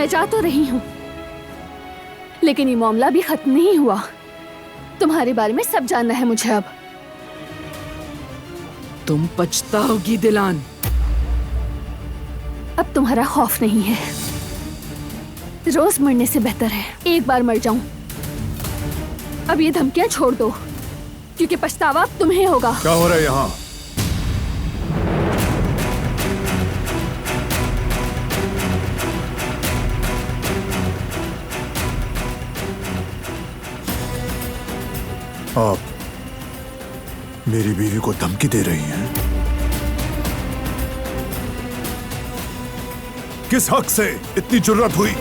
मैं जा तो रही हूँ, लेकिन ये मामला भी खत्म नहीं हुआ। तुम्हारे बारे में सब जानना है मुझे अब। तुम पछताओगी दिलान। अब तुम्हारा खौफ नहीं है। रोज मरने से बेहतर है एक बार मर जाऊं। अब ये धमकियां छोड़ दो, क्योंकि पछतावा अब तुम्हें होगा। क्या हो रहा है यहाँ? आप मेरी बीवी को धमकी दे रही हैं? किस हक से इतनी जुर्रत हुई?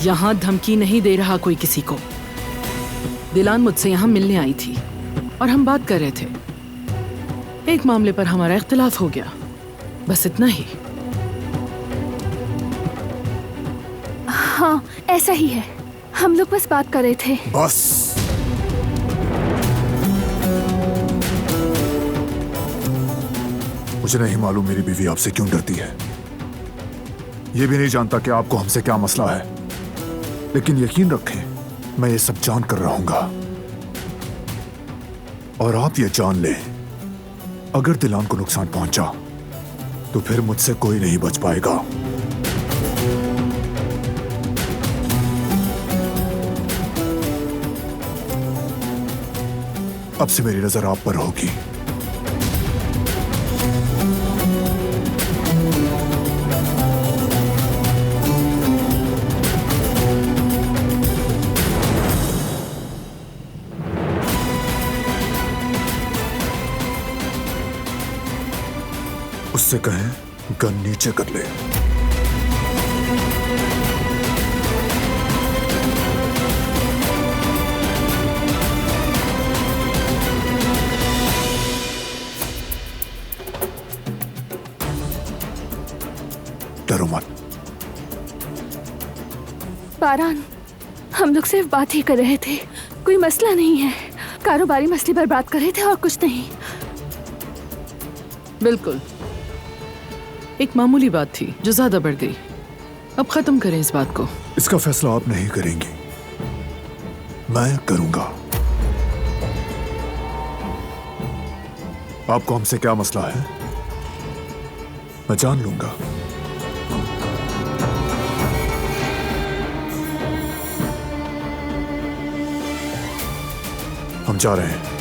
यहाँ धमकी नहीं दे रहा कोई किसी को। दिलान मुझसे यहाँ मिलने आई थी और हम बात कर रहे थे। एक मामले पर हमारा इख्तिलाफ हो गया, बस इतना ही। हाँ, ऐसा ही है। हम लोग बस बात कर रहे थे। बस। मुझे नहीं मालूम मेरी बीवी आपसे क्यों डरती है। ये भी नहीं जानता कि आपको हमसे क्या मसला है, लेकिन यकीन रखें मैं ये सब जान कर रहूंगा। और आप ये जान लें, अगर दिलान को नुकसान पहुंचा तो फिर मुझसे कोई नहीं बच पाएगा। अब से मेरी नजर आप पर होगी। उससे कहें गन नीचे कर ले। डरो मत। बारान, हम लोग सिर्फ बात ही कर रहे थे, कोई मसला नहीं है। कारोबारी मसले पर बात कर रहे थे और कुछ नहीं। बिल्कुल, एक मामूली बात थी जो ज्यादा बढ़ गई। अब खत्म करें इस बात को। इसका फैसला आप नहीं करेंगी, मैं करूंगा। आपको हमसे क्या मसला है मैं जान लूंगा। हम जा रहे हैं।